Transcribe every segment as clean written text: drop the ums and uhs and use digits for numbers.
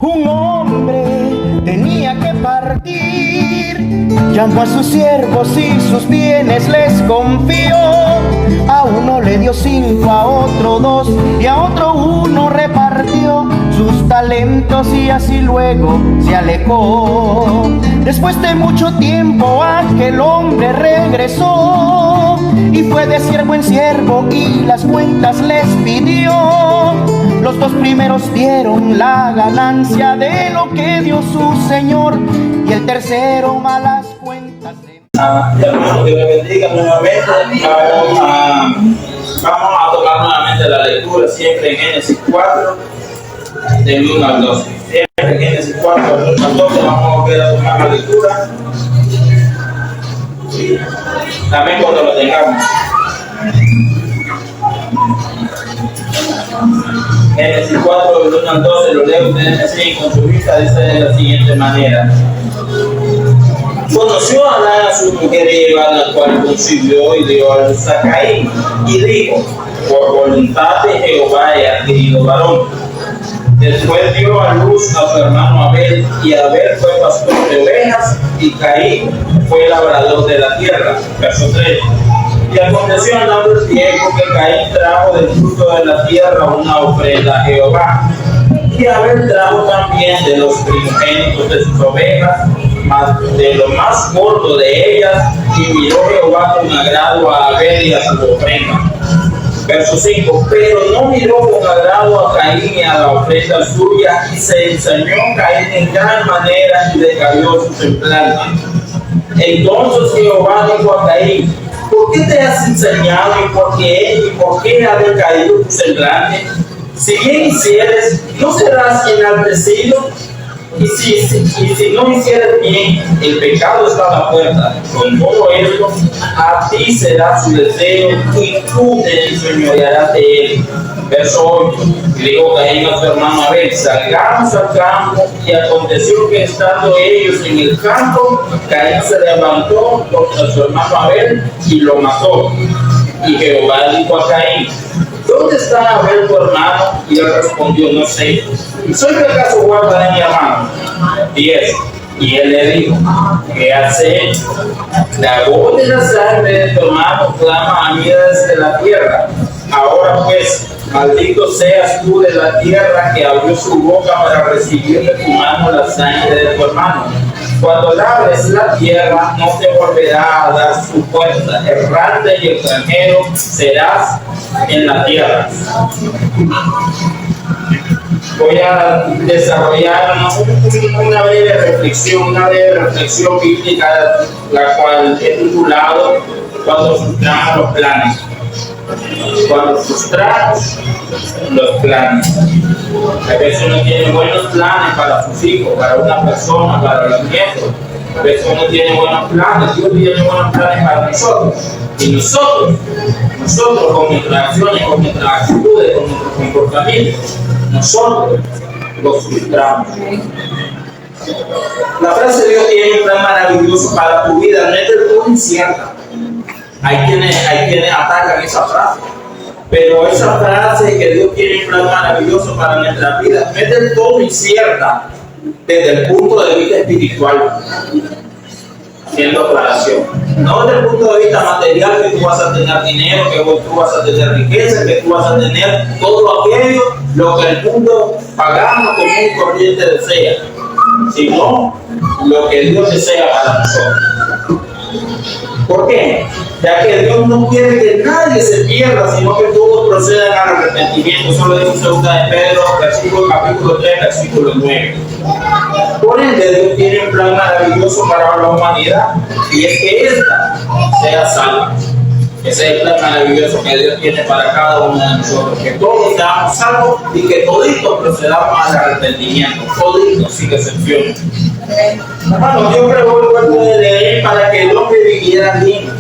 Un hombre tenía que partir, llamó a sus siervos y sus bienes les confió. A uno le dio 5, a otro 2 y a otro 1 repartió sus talentos y así luego se alejó. Después de mucho tiempo aquel hombre regresó y fue de siervo en siervo y las cuentas les pidió. Los 2 primeros dieron la ganancia de lo que dio su señor y el tercero malas cuentas de... Hermano, que me bendiga nuevamente. Vamos a tomar nuevamente la lectura siempre en Génesis 4 del 1 al 12. Siempre en Génesis 4 del 1 al 12 vamos a volver a tomar la lectura. También cuando lo tengamos. Génesis 4 del 1 al 12 lo leo, ustedes me siguen con su vista, dice de la siguiente manera. Conoció a Adán a su mujer Eva, la cual concibió y dio a luz a Caín, y dijo: por voluntad de Jehová he adquirido varón. Después dio a luz a su hermano Abel, y Abel fue pastor de ovejas, y Caín fue labrador de la tierra. Verso 3. Y aconteció andando el tiempo que Caín trajo del fruto de la tierra una ofrenda a Jehová. Y Abel trajo también de los primogénitos de sus ovejas, de lo más gordo de ellas, y miró Jehová con agrado a Abel y a su ofrenda. Verso 5. Pero no miró con agrado a Caín y a la ofrenda suya, y se ensañó Caín en gran manera y decayó su semblante. Entonces Jehová dijo a Caín: ¿por qué te has ensañado y por qué ha decaído tu semblante? Si bien hicieres, ¿no serás enaltecido? Y si no hicieres bien, el pecado está a la puerta. Con todo esto, a ti será su deseo y tú te enseñorearás de él. Verso 8. Y dijo Caín a su hermano Abel: salgamos al campo. Y aconteció que estando ellos en el campo, Caín se levantó contra su hermano Abel y lo mató. Y Jehová dijo a Caín: ¿dónde está Abel tu hermano? Y él respondió: no sé. ¿Y soy que acaso guardaré mi hermano? 10. Y él le dijo: ¿qué has hecho? La voz de la sangre de tu hermano clama a mí desde la tierra. Ahora pues, maldito seas tú de la tierra que abrió su boca para recibir de tu mano la sangre de tu hermano. Cuando labres la tierra, no te volverá a dar su fuerza. Errante y extranjero serás en la tierra. Voy a desarrollar una breve reflexión bíblica, la cual he titulado Cuando frustramos los planes. Cuando frustramos los planes. A veces uno tiene buenos planes para sus hijos, para una persona, para los nietos. A veces uno tiene buenos planes, Dios tiene buenos planes para nosotros. Y nosotros con nuestras acciones, con nuestras actitudes, con nuestros comportamientos, nosotros los frustramos. La frase Dios tiene un plan maravilloso para tu vida no es del todo incierta. Hay quienes atacan esa frase, pero esa frase que Dios tiene un plan maravilloso para nuestra vida no es del todo incierta desde el punto de vista espiritual, haciendo aclaración. No desde el punto de vista material, que tú vas a tener dinero, que tú vas a tener riqueza, que tú vas a tener todo aquello, lo que el mundo pagano, común y corriente desea, sino lo que Dios desea para nosotros. ¿Por qué? Ya que Dios no quiere que nadie se pierda, sino que todos procedan al arrepentimiento. Eso lo dice 2 de Pedro, capítulo 3, versículo 9. Por ende, Dios tiene un plan maravilloso para la humanidad, y es que ésta sea salva. Ese es el plan maravilloso que Dios tiene para cada uno de nosotros, que todos seamos salvos y que toditos procedamos al arrepentimiento, toditos sin excepción. Hermano, Dios creó el huerto de Edén para que el hombre viviera bien.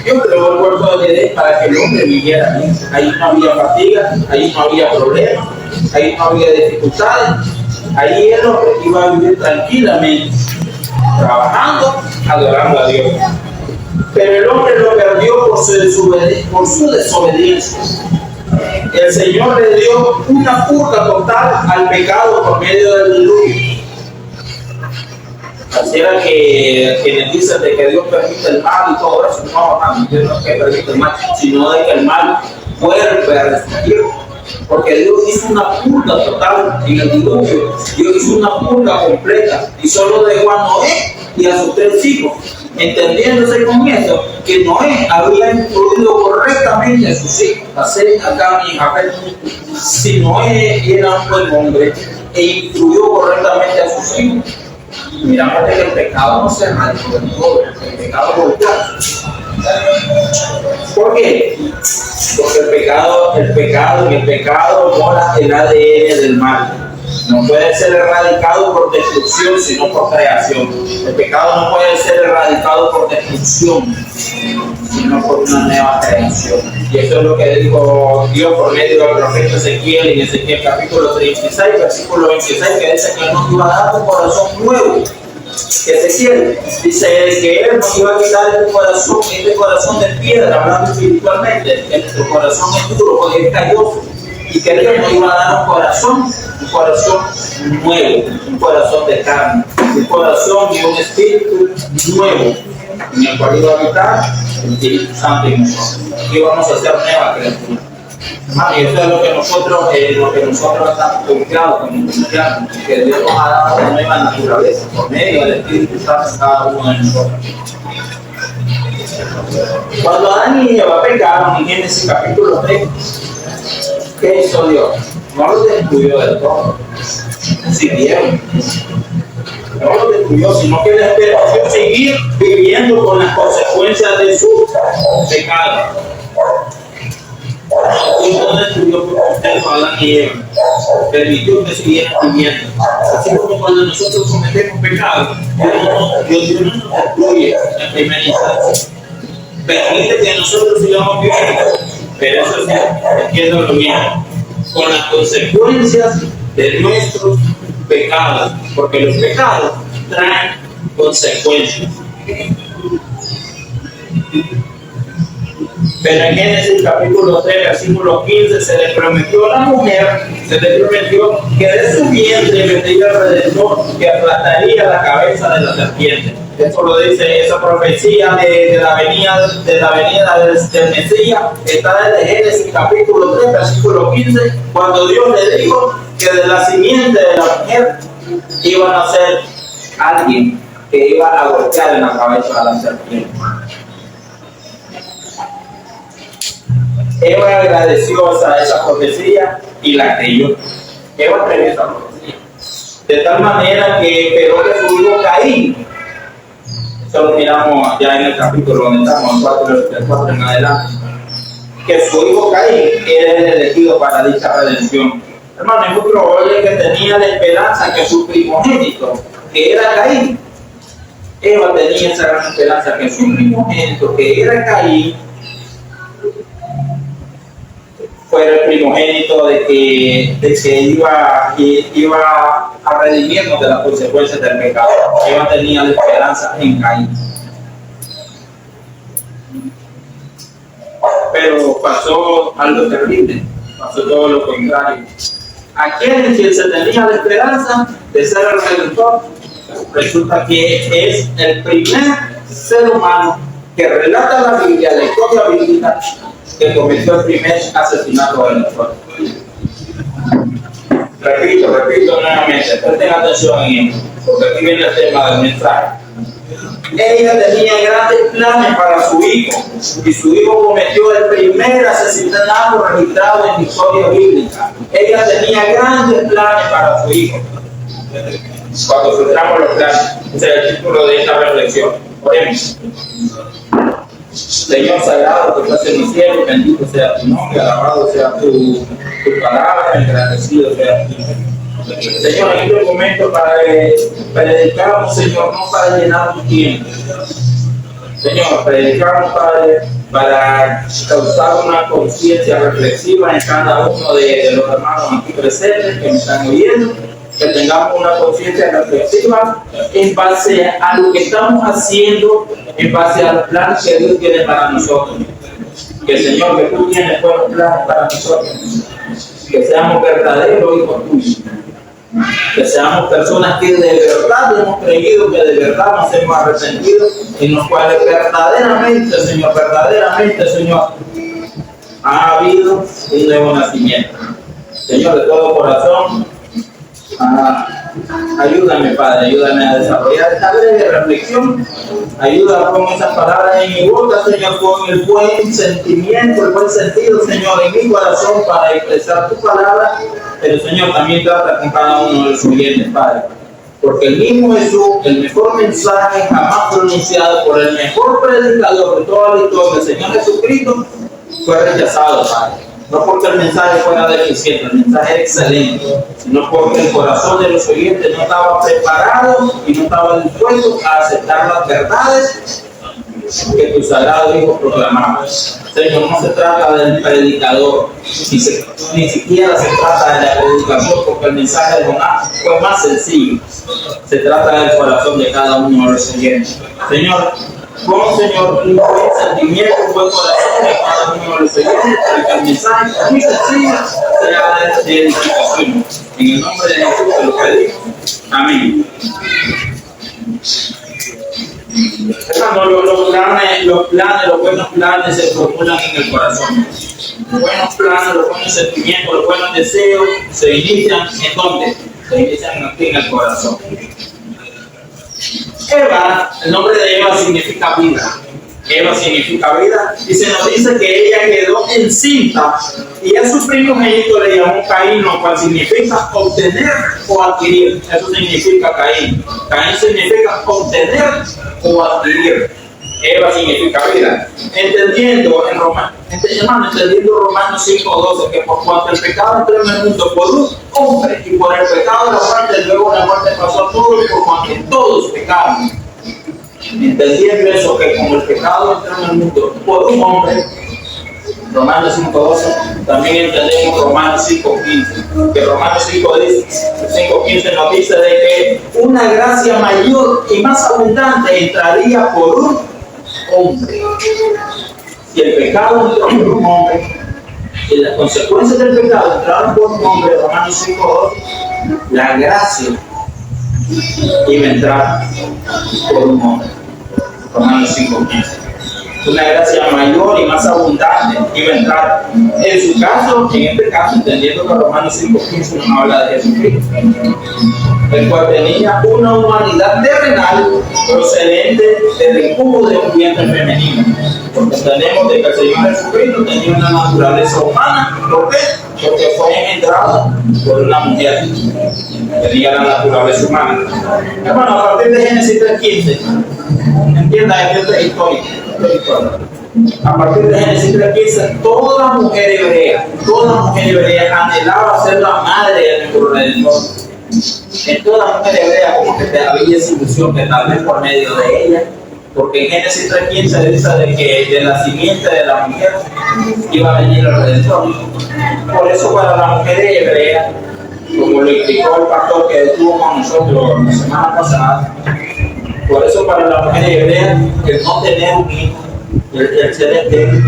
Dios creó el huerto de Edén para que el hombre viviera bien. Ahí no había fatiga, ahí no había problemas, ahí no había dificultades. Ahí el hombre iba a vivir tranquilamente, trabajando, adorando a Dios. Pero el hombre lo perdió por su desobediencia. el Señor le dio una purga total al pecado por medio del diluvio. Así era que quienes dicen de que Dios permite el mal y todo eso, no, Dios no es que permite el mal, sino de que el mal vuelve a resurgir. Porque Dios hizo una purga total en el diluvio. Dios hizo una purga completa y solo dejó a Noé y a sus 3 hijos, entendiéndose con eso que Noé había incluido correctamente a sus hijos. Así acá en Japón, si Noé era un buen hombre e incluyó correctamente a sus hijos, miramos que el pecado no se erradicó del todo, el pecado volvió. ¿Por qué? Porque en el pecado mora el ADN del mal. No puede ser erradicado por destrucción, sino por creación. El pecado no puede ser erradicado por destrucción, sino por una nueva creación. Y eso es lo que dijo Dios por medio del profeta Ezequiel en Ezequiel capítulo 36, versículo 26, que dice que Él nos iba a dar un corazón nuevo. Ezequiel dice que Él nos iba a quitar este corazón de piedra, hablando espiritualmente, que nuestro corazón es duro, porque es calloso, y que Dios nos iba a dar un corazón nuevo, un corazón de carne, un corazón y un espíritu nuevo, en el cual iba a habitar el Espíritu Santo en nosotros. Y vamos a hacer nueva criatura. Y eso es lo que nosotros estamos confiados como cristianos, que Dios nos ha dado una nueva naturaleza por medio del Espíritu Santo en cada uno de nosotros. Cuando Adán y Eva pecaron en Génesis capítulo 3, ¿qué hizo Dios? No los destruyó del todo, siguieron. No los destruyó, sino que les permitió seguir viviendo con las consecuencias de su pecado. Y no destruyó por completo a Adán y Eva, permitió que siguieran viviendo. Así como cuando nosotros cometemos pecado, Dios no nos destruye en primera instancia. Permite que nosotros sigamos viviendo, pero eso sí, entiéndalo bien, con las consecuencias de nuestros pecados, porque los pecados traen consecuencias. Pero en Génesis capítulo 3, versículo 15, se le prometió a la mujer, se le prometió que de su vientre vendría el Redentor que aplastaría la cabeza de la serpiente. Eso lo dice esa profecía de la venida del Mesías, está desde Génesis capítulo 3, versículo 15, cuando Dios le dijo que de la simiente de la mujer iba a nacer alguien que iba a golpear en la cabeza de la serpiente. Eva agradeció esa profecía y la creyó. Eva creyó esa profecía. De tal manera que esperó que su hijo Caín, eso lo miramos ya en el capítulo donde estamos, el 4 en adelante, que su hijo Caín era el elegido para dicha redención. Hermano, es muy probable que tenía la esperanza que su primogénito, que era Caín, Eva tenía esa gran esperanza que su primogénito, que era Caín, fuera el primogénito de que iba a redimirnos de las consecuencias del pecado. Eva tenía la esperanza en Caín. Pero pasó algo terrible, pasó todo lo contrario. Aquel en quien se tenía la esperanza de ser el Redentor, resulta que es el primer ser humano que relata la Biblia, la historia bíblica, que cometió el primer asesinato de la historia. Repito nuevamente, presten atención en esto, porque aquí viene el tema del mensaje. Ella tenía grandes planes para su hijo, y su hijo cometió el primer asesinato registrado en la historia bíblica. Ella tenía grandes planes para su hijo. Cuando filtramos los planes, ese es el título de esta reflexión. Oremos. Señor sagrado que estás en el cielo, bendito sea tu nombre, alabado sea tu palabra, engrandecido sea tu nombre. Señor, en este momento predicamos, Señor, no para llenar tu tiempo. Señor, predicamos, Padre, para causar una conciencia reflexiva en cada uno de los hermanos aquí presentes que me están oyendo, que tengamos una conciencia reflexiva en base a lo que estamos haciendo, en base al plan que Dios tiene para nosotros. Que Señor, que tú tienes buenos planes para nosotros. que seamos verdaderos hijos tuyos, que seamos personas que de verdad hemos creído, que de verdad nos hemos arrepentido, en los cuales verdaderamente, Señor, ha habido un nuevo nacimiento. Señor, de todo corazón, ayúdame, Padre, ayúdame a desarrollar esta breve reflexión. Ayuda a poner esas palabras en mi boca, Señor, con el buen sentimiento, el buen sentido, Señor, en mi corazón para expresar tu palabra. Pero, Señor, también trata con cada uno de los oyentes, Padre. Porque el mismo Jesús, el mejor mensaje jamás pronunciado por el mejor predicador de toda la historia, el Señor Jesucristo, fue rechazado, Padre. No porque el mensaje fuera deficiente, el mensaje era excelente, sino porque el corazón de los oyentes no estaba preparado y no estaba dispuesto a aceptar las verdades que tu sagrado Hijo proclamaba. Señor, no se trata del predicador, ni siquiera se trata de la predicación, porque el mensaje de Jonás fue más sencillo. Se trata del corazón de cada uno de los oyentes. Señor, Señor, un buen sentimiento, un buen corazón de cada uno de los oyentes, para que el mensaje muy sencillo sea de edificación. En el nombre de Jesús te lo pedimos. Amén. Hermano, los buenos planes se formulan en el corazón. Los buenos planes, los buenos sentimientos, los buenos deseos se inician ¿en dónde? Se inician aquí en el corazón. Eva, el nombre de Eva significa vida. Eva significa vida y se nos dice que ella quedó encinta y a su primogénito le llamó Caín, lo cual significa obtener o adquirir. Eso significa Caín. Caín significa obtener o adquirir. Eva significa vida. Entendiendo Romanos 5:12, que por cuanto el pecado entró en el mundo por un hombre y por el pecado de la muerte, luego la muerte pasó a todos, por cuanto todos pecaron. Entendiendo eso, que como el pecado entró en el mundo por un hombre, Romanos 5:12, también entendemos Romanos 5:15, que Romanos 5:15 nos dice de que una gracia mayor y más abundante entraría por un hombre. Si el pecado entró por un hombre y las consecuencias del pecado entraron por un hombre, Romanos 5:12, la gracia iba a entrar por un hombre. Romanos 5:15. Una gracia mayor y más abundante iba a entrar. En su caso, en este caso, entendiendo que Romanos 5:15 nos habla de Jesucristo, el cual tenía una humanidad terrenal procedente del incubo de un vientre femenino. Porque entendemos de que el Señor Jesucristo tenía una naturaleza humana. ¿Por qué? Porque fue engendrado por una mujer. Tenía la naturaleza humana. Bueno, a partir de Génesis 3:15, entienda, esto es histórico. A partir de Génesis 3:15, toda mujer hebrea anhelaba ser la madre de nuestro Redentor. En toda mujer hebrea como que había esa ilusión que tal vez por medio de ella, porque en Génesis 3:15 dice de que de la simiente de la mujer iba a venir el Redentor. Por eso para la mujer hebrea, como lo explicó el pastor que estuvo con nosotros la semana pasada, por eso para la mujer hebrea el no tener un hijo, el ser estéril,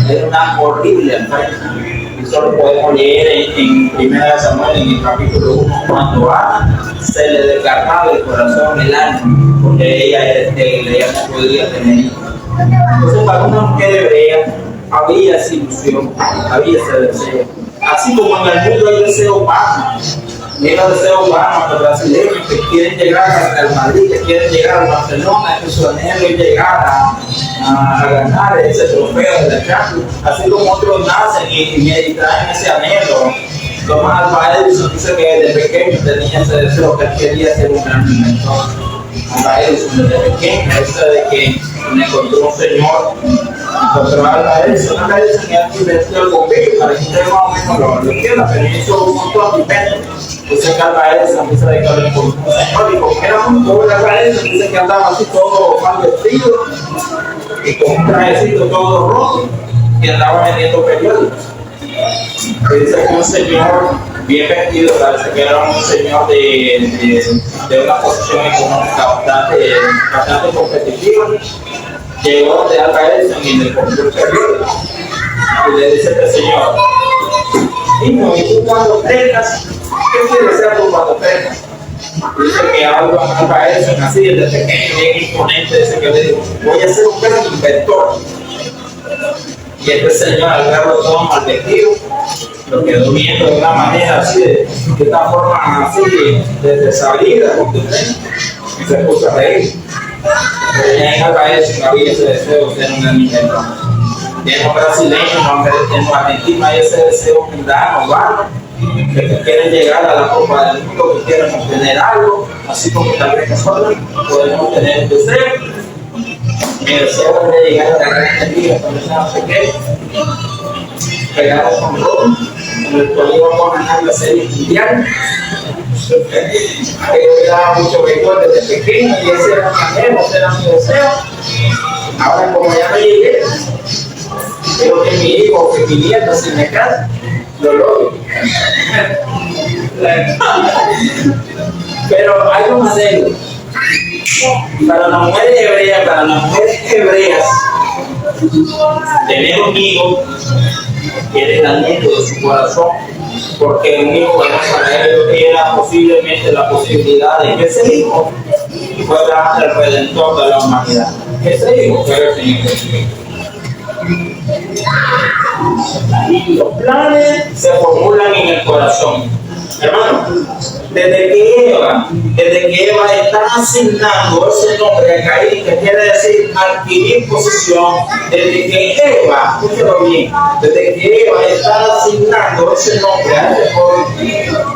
era una horrible enfermedad. Eso lo podemos leer en 1 Samuel, en el capítulo 1, cuando Ana se le descargaba el corazón, el alma, porque ella era estéril, ella no podía tener hijos. Entonces para una mujer hebrea había esa ilusión, había ese deseo. Así como en el mundo hay deseo humano, los deseos humanos, los brasileños que quieren llegar al Madrid, que quieren llegar al Barcelona, que su anhelo es llegar a ganar ese trofeo de la Champions. Así como otros nacen y traen ese anhelo. Tomás Alva Edison dice que desde pequeño tenía ese deseo, que él quería ser un gran inventor. Alva Edison desde pequeño, eso de que me encontró un señor, encontró a Alva Edison y aquí inventó el bombillo, para que ustedes más o menos lo entiendan, pero hizo un montón de peñas. Entonces Alva Edison dice de que lo encontró un señor y como era muy pobre Alva Edison, dice que andaba así todo mal vestido y con un trajecito todo rojo y andaba vendiendo periódicos. Y dice que un señor bien vestido, parece que era un señor de una posición económica bastante competitiva, llegó de Alva Edison y le compró el periódico y le dice al señor: Hijo, y tú cuando crezcas, ¿qué quieres ser tú cuando crezcas? Dice que algo a eso, así desde pequeño, bien imponente, dice que le dijo, voy a ser un gran inventor. Y este señor, al verlo todo mal vestido, lo quedó viendo de una manera así, de esta forma así, desabrida, y se puso a reír. Pero ya en el país no había ese deseo de ser un gran inventor. Y en los brasileños, en los argentinos hay ese deseo mundano, ¿vale? Que quieren llegar a la Copa del Mundo, que quieren obtener algo, así como también nosotros podemos tener un deseo. Mi deseo es de llegar a la Gran Liga cuando estaba pequeño, pegados con todo, en el cual íbamos a ganar la serie mundial. Me daba mucho béisbol desde pequeño y ese era mi anhelo, ese era mi deseo. Ahora, como ya me llegué, quiero que mi hijo, que mi nieto, si me casa, lo logre. Pero hay un anhelo. Para las mujeres hebreas, tener un hijo que era el anhelo de su corazón, porque un hijo para ellos era posiblemente la posibilidad de que ese hijo fuera el redentor de la humanidad. Ese hijo fuera el Señor Jesucristo. Los planes se formulan en el corazón. Hermano, desde que Eva está asignando ese nombre a Caín, que quiere decir adquirir posesión, desde que Eva, escúchelo bien, desde que Eva está asignando ese nombre a ese joven,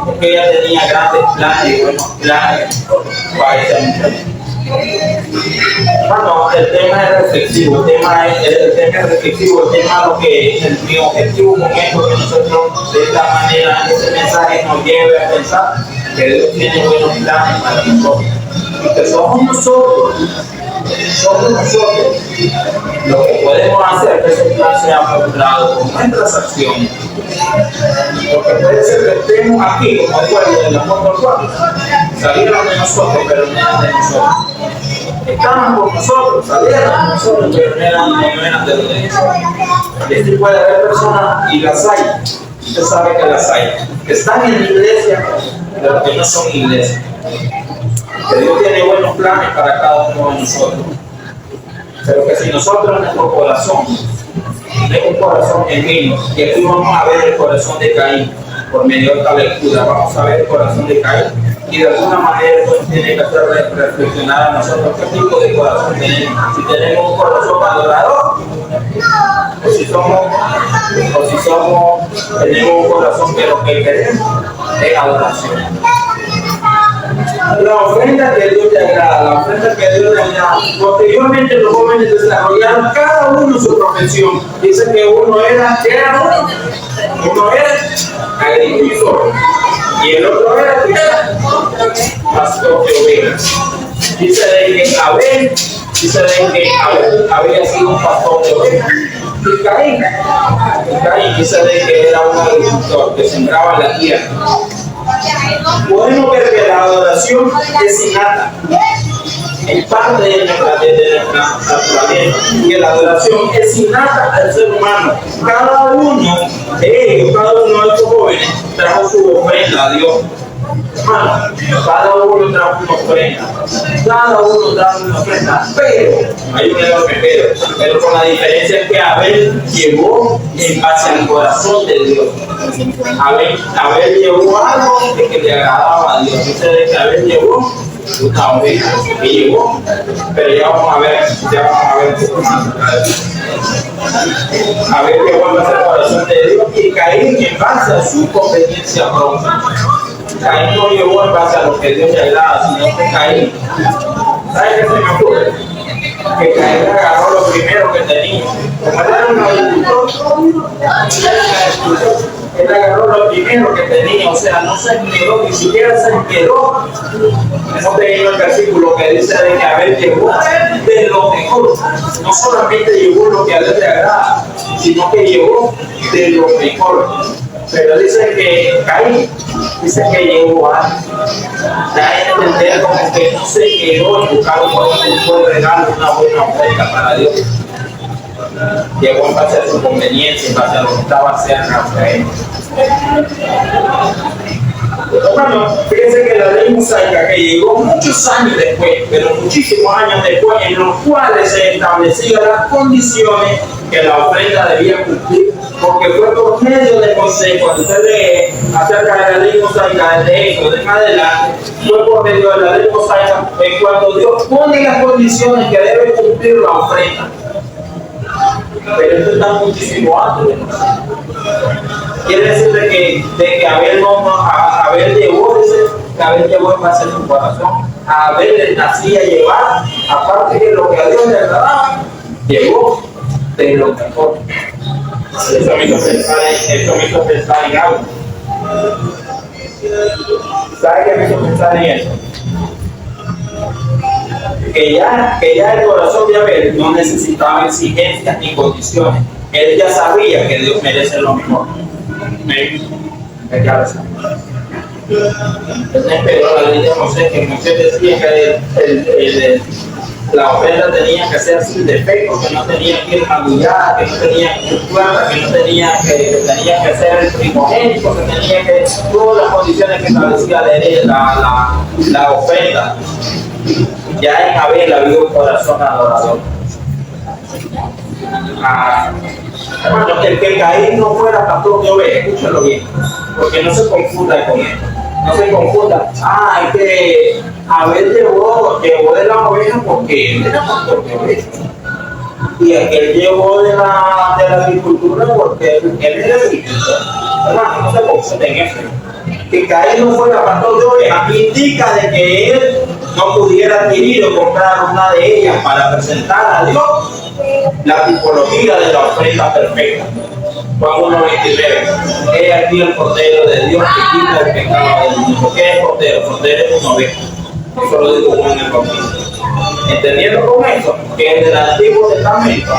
porque ella tenía grandes planes, buenos planes para esa mujer. Bueno, el tema es reflexivo, el tema lo que es mi objetivo con esto, que nosotros de esta manera, este mensaje nos lleve a pensar que Dios tiene buenos planes para nosotros, y que somos nosotros lo que podemos hacer que ese plan sea formulado con nuestras acciones. Porque puede ser que estemos aquí, como digo el apóstol Juan, salieron de nosotros, pero no eran de nosotros. Estaban con nosotros, salieron de nosotros, pero no eran de nosotros. Y así puede haber personas, y las hay, usted sabe que las hay, que están en la iglesia, pero que no son iglesia. Que Dios tiene buenos planes para cada uno de nosotros. Pero que si nosotros en nuestro corazón, es un corazón genuino, y aquí vamos a ver el corazón de Caín, por medio de esta lectura, vamos a ver el corazón de Caín, y de alguna manera eso tiene que hacer reflexionar a nosotros qué tipo de corazón tenemos. Si tenemos un corazón adorador, o si tenemos un corazón que lo que queremos es adoración. La ofrenda que Dios le agrada, Posteriormente los jóvenes desarrollaron cada uno su profesión. Dice que uno era agricultor y el otro era pastor de ovejas. Dice de que Abel había sido un pastor de ovejas. Y Caín dice de que era un agricultor que sembraba la tierra. Podemos ver que la adoración es innata, es parte de nuestra naturaleza, que la adoración es innata al ser humano. Cada uno de estos jóvenes trajo su ofrenda a Dios. Hermano, cada uno trajo una ofrenda, pero hay un enorme pero con la diferencia es que Abel llevó en base al corazón de Dios. Abel llevó algo que le agradaba a Dios. Dice que Abel llevó una oveja que llevó, pero ya vamos a ver un poco más. Abel llevó en base al corazón de Dios y Caín en base a su conveniencia propia. Caín no llevó en base a lo que Dios le agrada, sino que Caín, ¿sabe qué se me ocurre? Que Caín agarró lo primero que tenía. Como era un agricultor, él agarró lo primero que tenía, o sea, no se quedó, ni siquiera se quedó. Hemos tenido el versículo que dice de que Abel llevó de lo mejor. No solamente llevó lo que a Dios le agrada, sino que llevó de lo mejor. Pero dice que Caín, llevó algo. Da a entender como que no se quedó en buscar un buen regalo, una buena ofrenda para Dios. Llegó en base a su conveniencia, en base a lo que estaba cerca de él. Bueno, fíjense que la ley mosaica que llegó muchos años después, pero muchísimos años después, en los cuales se establecían las condiciones que la ofrenda debía cumplir, porque fue por medio de Moisés, cuando usted lee acerca de la ley mosaica, de Éxodo en adelante, fue por medio de la ley mosaica cuando Dios pone las condiciones que debe cumplir la ofrenda. Pero esto está muchísimo antes. Quiere decir de que Abel llevó en base a su corazón. Abel le nacía llevar, aparte de lo que a Dios le agradaba, llevó de lo mejor. Eso me hizo pensar en algo. ¿Sabe qué me hizo pensar en eso? Que ya el corazón de Abel no necesitaba exigencias ni condiciones. Él ya sabía que Dios merece lo mejor. Ya lo sabía. Entonces, pero la ley de Moisés, que Moisés decía que la ofrenda tenía que ser sin defecto, que no tenía que ir magullada, que no tenía que ir plata, que no tenía que ser el primogénito, que tenía que todas las condiciones que establecía la ofrenda. Ya en Abel había un corazón adorador. Hermano, el que Caín no fuera pastor de ovejas, escúchalo bien, porque no se confunda con él. No se confunda. Es que Abel llevó de la oveja porque él era pastor de ovejas. Y aquel llevó de la agricultura porque él era agricultor. Hermano, no se confunden eso. Que Caín no fuera pastor de ovejas indica de que él no pudiera adquirir o comprar una de ellas para presentar a Dios la tipología de la ofrenda perfecta. Juan 1:29. He aquí el Cordero de Dios que quita el pecado del mundo. ¿Qué es Cordero? Cordero es una oveja. Eso lo dijo Juan el Bautista. Entendiendo con eso que en el Antiguo Testamento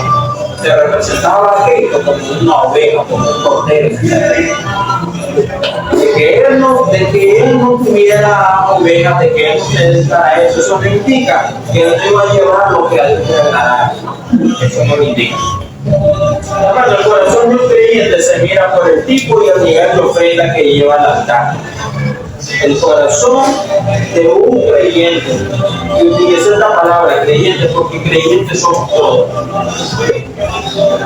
se representaba a Cristo como una oveja, como un cordero. De que él no tuviera ovejas, de que él no se dedicara a eso no indica que él no iba a llevar lo que a Dios le agradara. Eso no lo indica. Hermano, el corazón de un creyente se mira por el tipo y el nivel de ofrenda que lleva al altar. El corazón de un creyente, y utilicé esta palabra creyente porque creyentes somos todos.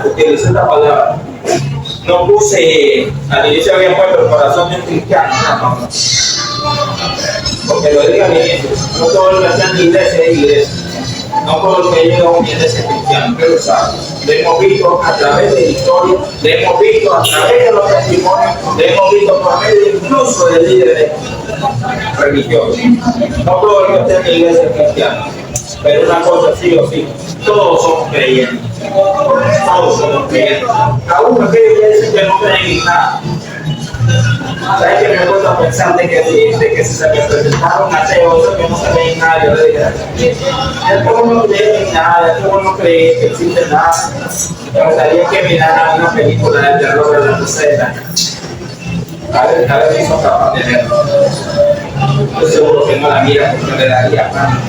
Utilicé esta palabra. No puse, al inicio había puesto el corazón de un cristiano, no. Porque lo diga mi inicio, no todo lo que está en la iglesia es iglesia. No todo lo que llega a una iglesia cristiana, pero sabe. Lo hemos visto a través de la historia, lo hemos visto a través de los testimonios, lo hemos visto por medio incluso de líderes religiosos. No todo lo que está en la iglesia es cristiana, pero una cosa sí o sí, todos somos creyentes. Todos somos creyentes. Aún aquellos que dicen que no creen en nada. ¿Sabes que me he puesto a pensar de que si se me presentaron ateos que no se ven nada? Yo le dije, el pueblo no cree en nada, el pueblo no cree que existe nada. Me gustaría que miraran una película de terror de la tercera. A ver si son capaces de verlo. Estoy seguro que no la mira porque le daría pan.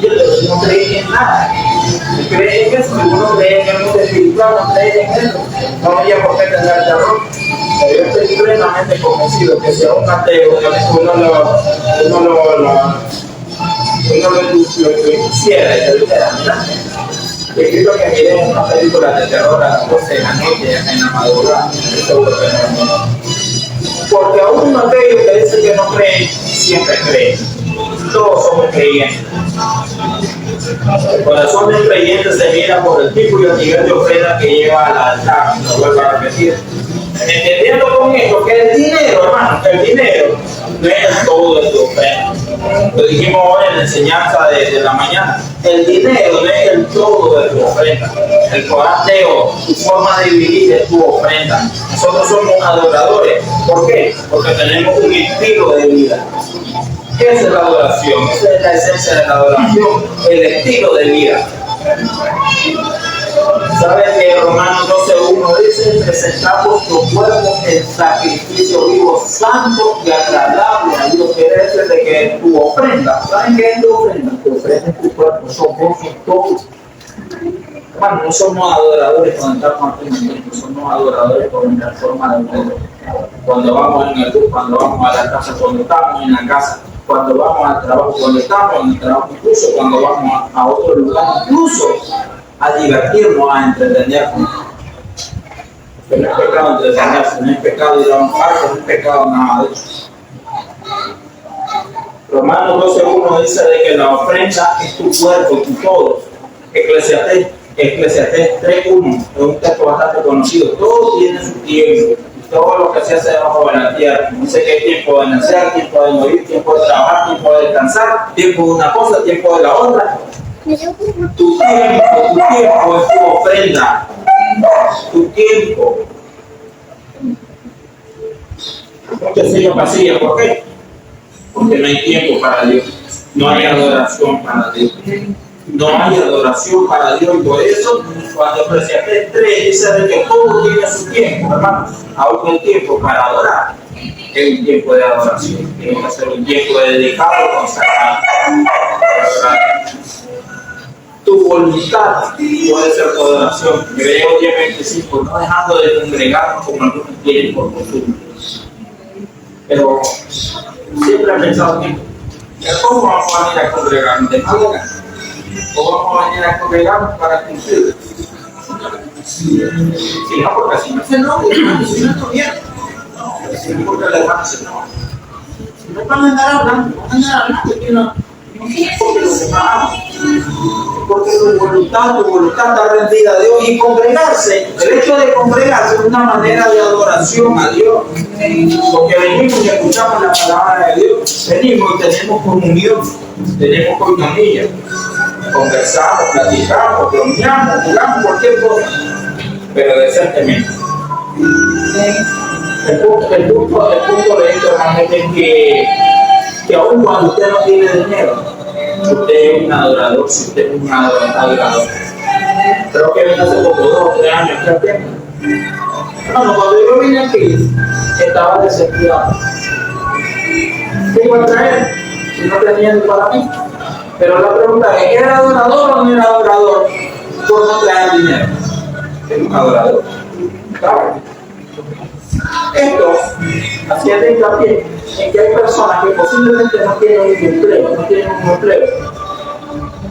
Yo no cree en nada. ¿Creen en eso? Si uno cree en el mundo espiritual, no cree en eso. No había por qué tener terror. Yo estoy plenamente convencido que si a un ateo uno lo hiciera y le dijera, yo quiero que miren una película de terror a las 12 de la noche en la madrugada. Estoy seguro que no. Porque aún aquellos que dicen que no creen, siempre creen. Todos somos creyentes. El corazón del creyente se mira por el tipo y el nivel de ofrenda que lleva al altar. Lo vuelvo a repetir. Entendiendo con esto que el dinero, hermano, el dinero no es el todo de tu ofrenda. Lo dijimos hoy en la enseñanza de la mañana. El dinero no es el todo de tu ofrenda. El coranteo, tu forma de vivir es tu ofrenda. Nosotros somos adoradores. ¿Por qué? Porque tenemos un estilo de vida. ¿Qué es la adoración? Esa es la esencia de la adoración, el estilo de vida. ¿Sabes que Romanos 12:1 dice: presentamos tu cuerpo en sacrificio vivo, santo y agradable a Dios? Quiere decir de que tu ofrenda, ¿saben qué es tu ofrenda? Tu ofrenda es tu cuerpo, somos todos. Hermano, no somos adoradores por entrar con el somos adoradores por una forma de vida. cuando vamos en el bus, cuando vamos a la casa, cuando estamos en la casa, cuando vamos al trabajo, cuando estamos en el trabajo, incluso cuando vamos a otro lugar, incluso a divertirnos, a entretenernos. Que no es pecado entretenerse, no es pecado ir a un parque, no es pecado nada de eso. Romanos 12:1 dice de que la ofrenda es tu cuerpo, tu todo. Eclesiastés 3:1 es un texto bastante conocido. Todo tiene su tiempo. Todo lo que se hace debajo de la tierra. Dice que hay tiempo de nacer, tiempo de morir, tiempo de trabajar, tiempo de descansar, tiempo de una cosa, tiempo de la otra. Tu tiempo es tu ofrenda. Tu tiempo. Muchos siguen vacíos, ¿por qué? Porque no hay tiempo para Dios. No hay adoración para Dios. No hay adoración para Dios, y por eso cuando Eclesiastés 3 dice de que todo tiene su tiempo, hermano, aún el tiempo para adorar es un tiempo de adoración, tiene que ser un tiempo dedicado, consagrado. Tu voluntad puede ser tu adoración. Hebreo 10:25, no dejando de congregarnos como algunos quieren por costumbre. Pero siempre he pensado que ¿cómo vamos a venir a congregarnos? ¿De mala gana? ¿O vamos a venir a congregarnos para cumplir? Si no, porque si no se no, si no es bien. Si no, porque le van a hacer no. Si no van a andar hablando, porque no. Porque lo separamos. Porque tu voluntad está rendida a Dios. Y congregarse, el hecho de congregarse es una manera de adoración a Dios. Porque venimos y escuchamos la palabra de Dios. Venimos y tenemos comunión, tenemos coinonía. Conversamos, platicamos, bromeamos, jugamos cualquier cosa, pero decentemente. El punto de esto, hermano, es que aun cuando usted no tiene dinero, usted es un adorador, si usted es un adorador. Creo que vine hace como 2 o 3 años aquí al tiempo. Bueno, cuando yo vine aquí, estaba desempleado. ¿Qué iba a traer si no tenía ni para mí? Pero la pregunta es, ¿era adorador o no era adorador por no traer dinero? Es un adorador. ¿Sabes? Esto hacía hincapié en que hay personas que posiblemente no tienen un empleo,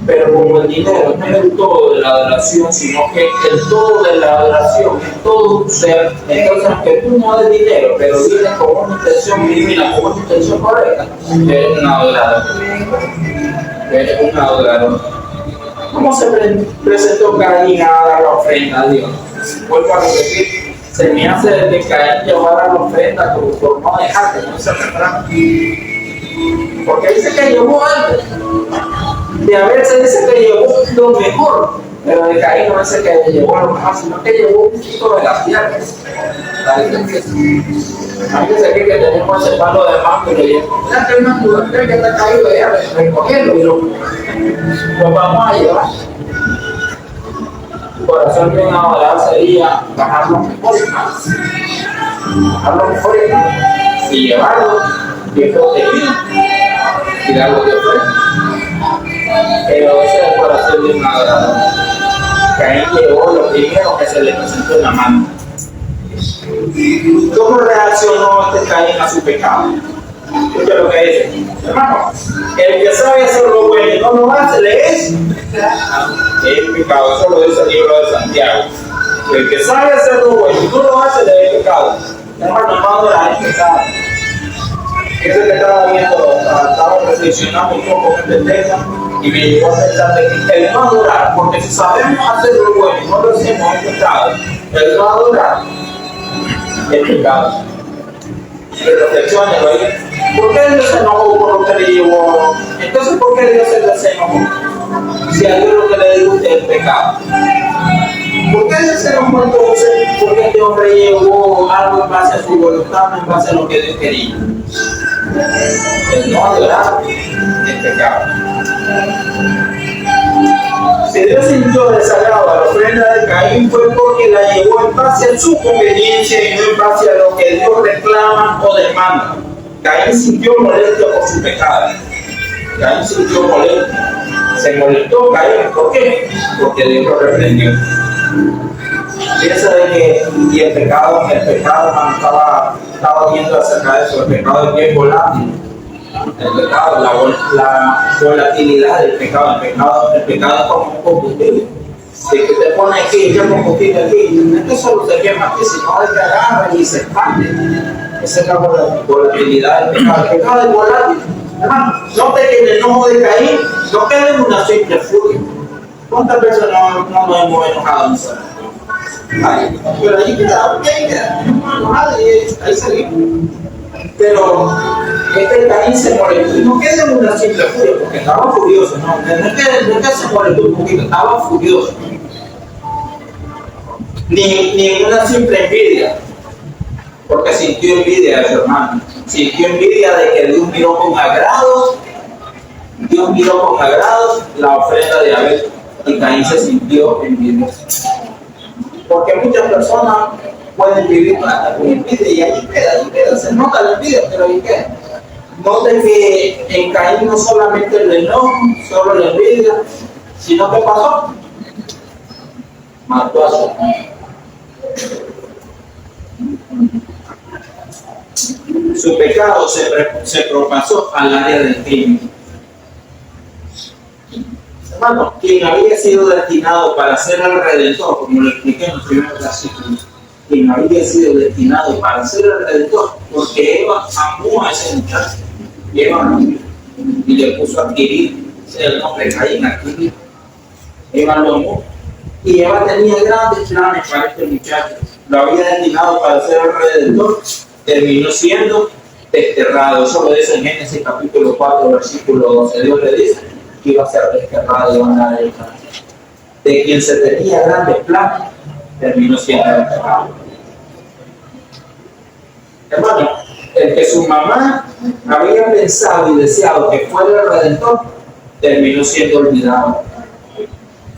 pero como el dinero no es el todo de la adoración, sino que el todo de la adoración es todo tu ser, entonces aunque tú no des dinero, pero vienes con una intención divina, con una intención correcta, eres un adorador. Eres un adorador. ¿Cómo se presentó Caín a dar la ofrenda a Dios? Vuelvo a repetir, se me hace de que Caín llevara la ofrenda por no dejar que no se retrate. Porque dice que llevó algo. De a veces dice que llevó lo mejor, pero de Caín no dice que llevó lo mejor, sino que llevó un poquito de la tierra. A veces aquí que tenemos ese palo de mango y le digo, mira que hay una mujer que está caído allá, recogerlo y lo vamos a llevar. Tu corazón bien ahora sería bajar los mejores, y llevarlo bien protegido y darlo de frente. Pero ese es el corazón de un adorador. Caín llevó lo primero que se le presentó en la mano. ¿Cómo reaccionó este Caín a su pecado? Escucha lo que dice, hermano, el que sabe hacer lo bueno y no lo hace, le es pecado. Eso lo dice el libro de Santiago. El que sabe hacer lo bueno y no lo hace, le es pecado. Hermano, no adorar es pecado. Ese que estaba viendo, estaba reflexionando un poco en este tema y me llegó a pensar de que el no adorar, porque si sabemos hacer lo bueno y no lo hacemos, es pecado. El no adorar es pecado. Reflexionenlo ahí. ¿Por qué Dios se enojó por lo que le llevó? Entonces, ¿por qué Dios se enojó? Si a Dios lo que le dijo es pecado. ¿Por qué Dios se enojó entonces? Porque este hombre llevó algo en base a su voluntad, no en base a lo que Dios quería. El no adorar es pecado. Si Dios sintió desagrado a la ofrenda de Caín fue porque la llevó en base a su conveniencia y no en base a lo que Dios reclama o demanda. Caín sintió molestia por su pecado. Caín sintió molestia. Se molestó Caín. ¿Por qué? Porque Dios lo reprendió. Piensa de que y el pecado estaba estado viendo acerca de eso, el pecado es bien volátil. El pecado, la volatilidad del pecado, el pecado es como un combustible. De que te pone aquí, yo combustible aquí, no es que solo se quema aquí, sino es que agarra y se expande. Esa es la volatilidad del pecado. El pecado es volátil. Hermano, note que el enojo de Caín no queda en una simple furia. ¿Cuántas veces no nos hemos enojado nosotros? Ay, pero ahí queda, ahí salimos. Pero Caín se molestó y no queda en una simple furia porque estaba furioso, no es que se molestó un poquito, estaba furioso. Ni en una simple envidia, porque sintió envidia de su hermano, sintió envidia de que Dios miró con agrado la ofrenda de Abel y Caín se sintió envidioso. Porque muchas personas pueden vivir hasta con envidia y ahí queda, se nota la envidia, pero ahí queda. Note que en Caín no solamente el enojo, solo la envidia, sino que pasó, mató a su hermano. Su pecado se propasó al área del crimen. Hermano, quien había sido destinado para ser el Redentor, como lo expliqué en los primeros versículos, quien había sido destinado para ser el Redentor, porque Eva amó a ese muchacho, Eva lo amó y le puso a adquirir, el nombre Caín, adquirir. Eva lo amó y Eva tenía grandes planes para este muchacho, lo había destinado para ser el Redentor, terminó siendo desterrado. Eso lo dice en Génesis capítulo 4, versículo 12. Dios le dice que iba a ser desterrado y iba a andar en el camino. De quien se tenía grandes planes, terminó siendo desterrado. Hermano, el que su mamá había pensado y deseado que fuera el Redentor, terminó siendo olvidado.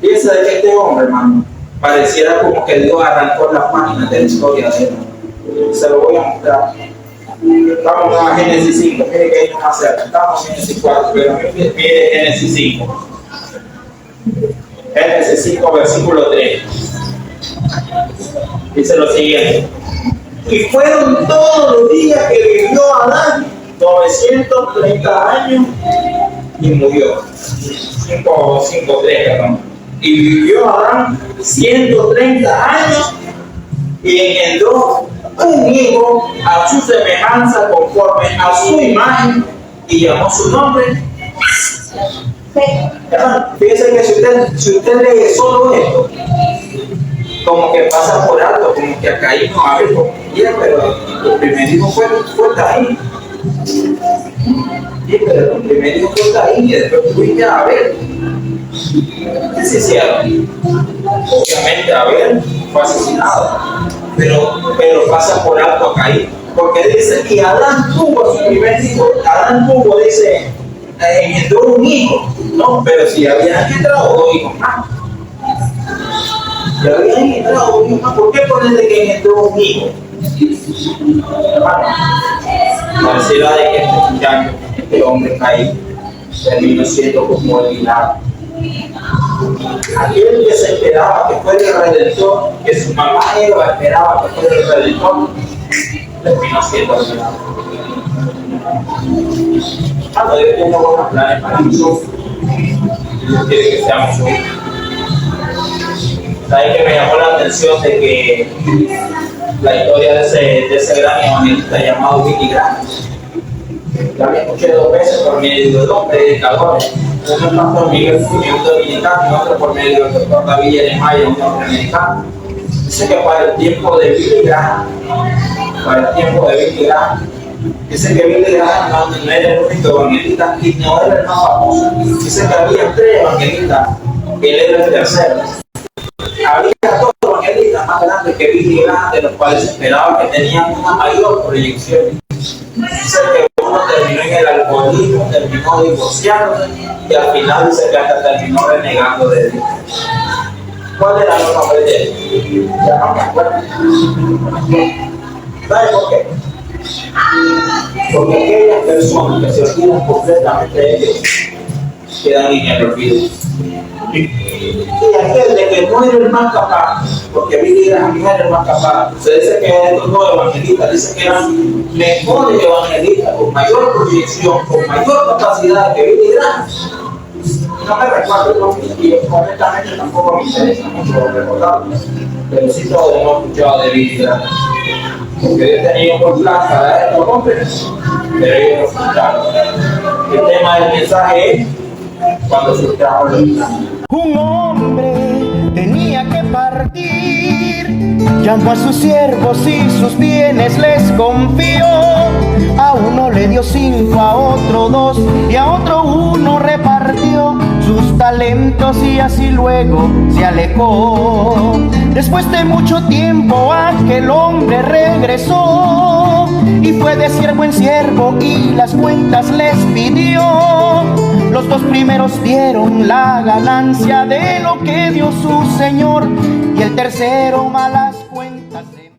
Piensa de que este hombre, hermano, pareciera como que Dios arrancó las páginas de la historia de él. Se lo voy a mostrar. Vamos a Génesis 5, mire que hay más cerca. Estamos en Génesis 4, pero mire Génesis 5. Génesis 5, versículo 3. Dice lo siguiente. Y fueron todos los días que vivió Adán, 930 años, y murió. 5:3, perdón. Y vivió Adán 130 años y engendró un hijo a su semejanza conforme a su imagen y llamó su nombre. Fíjense que si usted lee solo esto, como que pasa por alto, como que acá hay no a ver como quiera, pero el primer hijo fue Caín. Sí, pero el primer hijo fue Caín y después fuiste a ver. ¿Qué se hicieron? Obviamente Abel fue asesinado, pero pasa por alto a Caín, porque dice que Adán tuvo su primer hijo. Adán tuvo, dice, engendró un hijo, no, pero si había engendrado dos hijos más. Ya había engendrado un hijo más. ¿Por qué ponerle que engendró un hijo? Pareciera de que este muchacho, este hombre Caín, terminó siendo como el milagro. Aquel que se esperaba que fuera el Redentor, que su mamá Eva esperaba que fuera el Redentor, terminó siendo el milagro. Dios tiene buenos planes para nosotros. Dios quiere que seamos únicos. ¿Saben que me llamó la atención de que la historia de ese gran evangelista llamado Billy Graham? La escuché 2 veces por medio de 2 predicadores. Uno es pastor Miguel Fuño, un dominicano, y otro por medio del doctor David Jeremiah, un norteamericano. Dice que para el tiempo de Billy Graham, dice que Billy Graham no era el único evangelista y no era el más famoso. Dice que había 3 evangelistas, él era el tercero. Había 2 evangelistas más grandes que Billy Graham, de los cuales se esperaba que tenían una mayor proyección. Dice que uno terminó en el alcoholismo, terminó divorciándose y al final dice que hasta terminó renegando de Dios. ¿Cuál era el nombre de él? Ya no me acuerdo. ¿Sabe por qué? Porque aquellas personas que se olvidan completamente de Dios quedan en el olvido. Y aquel de que no era el más capaz porque Billy Graham era más capaz. Se dice que estos dos evangelistas, dice que eran mejores evangelistas, con mayor proyección, con mayor capacidad que Billy Graham. No me recuerdo el nombre, y honestamente tampoco me interesa mucho recordarlo, pero sí todos hemos escuchado de Billy Graham. Porque Dios tenía un buen plan para estos hombres, pero ellos no escucharon. El tema del mensaje es cuando se trajo los planes. Un hombre tenía que partir, llamó a sus siervos y sus bienes les confió. A uno le dio 5, a otro 2 y a otro 1 repartió sus talentos y así luego se alejó. Después de mucho tiempo aquel hombre regresó y fue de siervo en siervo y las cuentas les pidió. Los 2 primeros dieron la ganancia de lo que dio su señor y el tercero malas